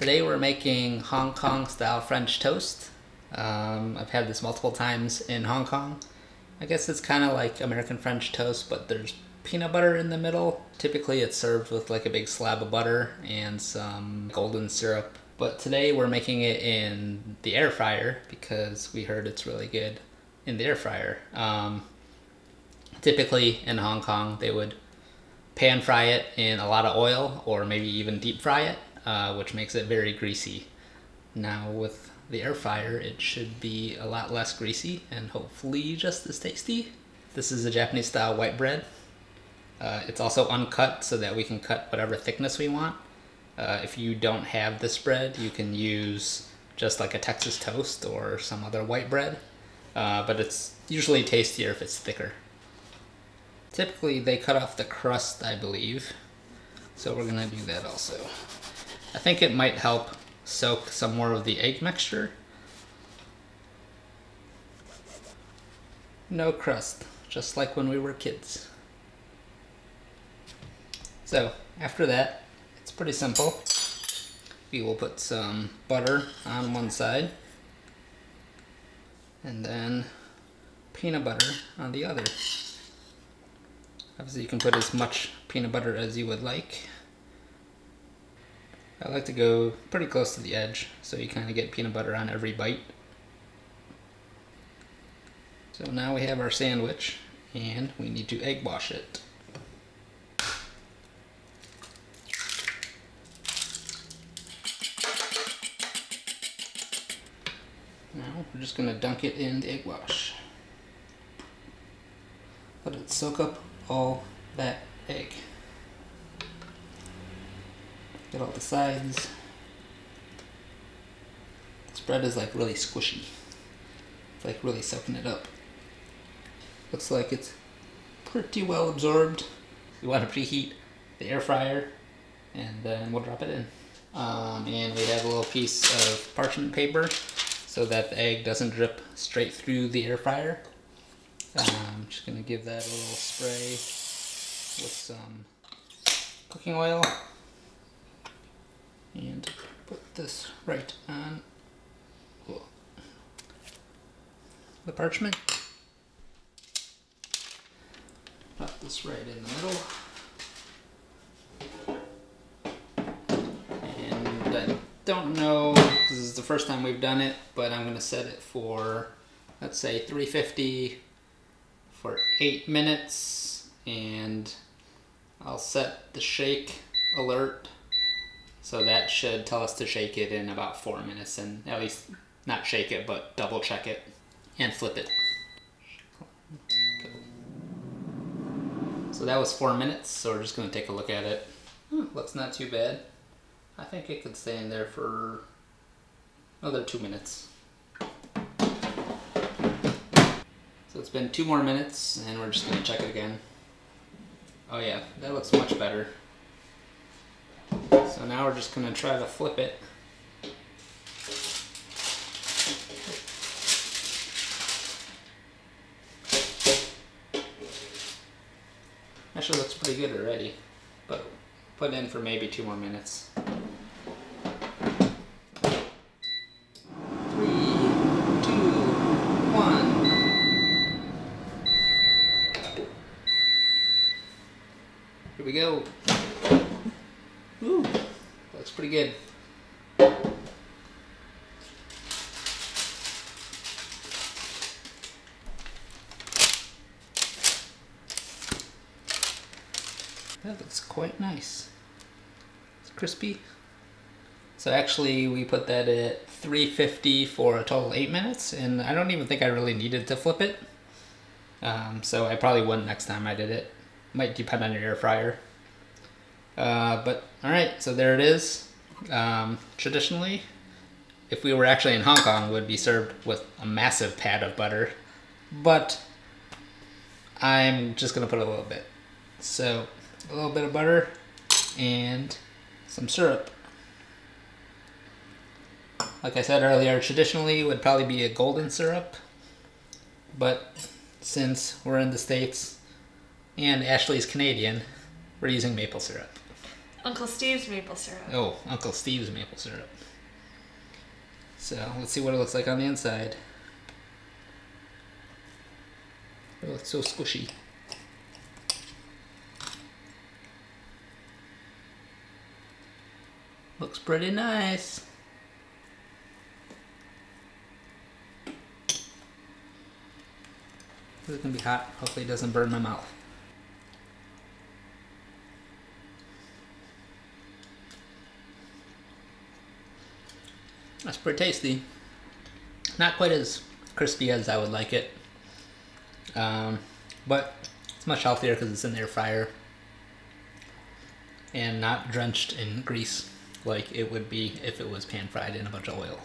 Today we're making Hong Kong style French toast. I've had this multiple times in Hong Kong. I guess it's kind of like American French toast, but there's peanut butter in the middle. Typically it's served with like a big slab of butter and some golden syrup. But today we're making it in the air fryer because we heard it's really good in the air fryer. Typically in Hong Kong they would pan fry it in a lot of oil or maybe even deep fry it, which makes it very greasy. Now with the air fryer it should be a lot less greasy and hopefully just as tasty. This is a Japanese style white bread. It's also uncut so that we can cut whatever thickness we want. If you don't have this bread, you can use just like a Texas toast or some other white bread, but it's usually tastier if it's thicker. Typically they cut off the crust, I believe, so we're gonna do that also. I think it might help soak some more of the egg mixture. No crust, just like when we were kids. So after that, it's pretty simple. We will put some butter on one side and then peanut butter on the other. Obviously you can put as much peanut butter as you would like. I like to go pretty close to the edge so you kind of get peanut butter on every bite. So now we have our sandwich and we need to egg wash it. Now we're just going to dunk it in the egg wash. Let it soak up all that egg. Get all the sides. This bread is like really squishy. It's like really soaking it up. Looks like it's pretty well absorbed. We want to preheat the air fryer and then we'll drop it in. And we have a little piece of parchment paper so that the egg doesn't drip straight through the air fryer. I'm just going to give that a little spray with some cooking oil and put this right on the parchment. Put this right in the middle. And I don't know, this is the first time we've done it, but I'm going to set it for, let's say 350 for 8 minutes, and I'll set the shake alert, so that should tell us to shake it in about 4 minutes, and at least not shake it, but double check it and flip it. So that was 4 minutes, so we're just going to take a look at it. Looks not too bad. I think it could stay in there for another 2 minutes. So it's been 2 more minutes and we're just going to check it again. Oh yeah, that looks much better. So now we're just going to try to flip it. Actually looks pretty good already, but put in for maybe 2 more minutes. 3, 2, 1. Here we go. Ooh, looks pretty good. That looks quite nice. It's crispy. So actually we put that at 350 for a total of 8 minutes, and I don't even think I really needed to flip it. So I probably wouldn't next time I did it. Might depend on your air fryer. But alright, so there it is. Traditionally, if we were actually in Hong Kong, it would be served with a massive pad of butter. But I'm just going to put a little bit. So a little bit of butter and some syrup. Like I said earlier, traditionally it would probably be a golden syrup. But since we're in the States and Ashley's Canadian, we're using maple syrup. Uncle Steve's maple syrup. Oh, Uncle Steve's maple syrup. So let's see what it looks like on the inside. Oh, it's so squishy. Looks pretty nice. It's gonna be hot. Hopefully it doesn't burn my mouth. That's pretty tasty. Not quite as crispy as I would like it. But it's much healthier because it's in the air fryer and not drenched in grease like it would be if it was pan fried in a bunch of oil.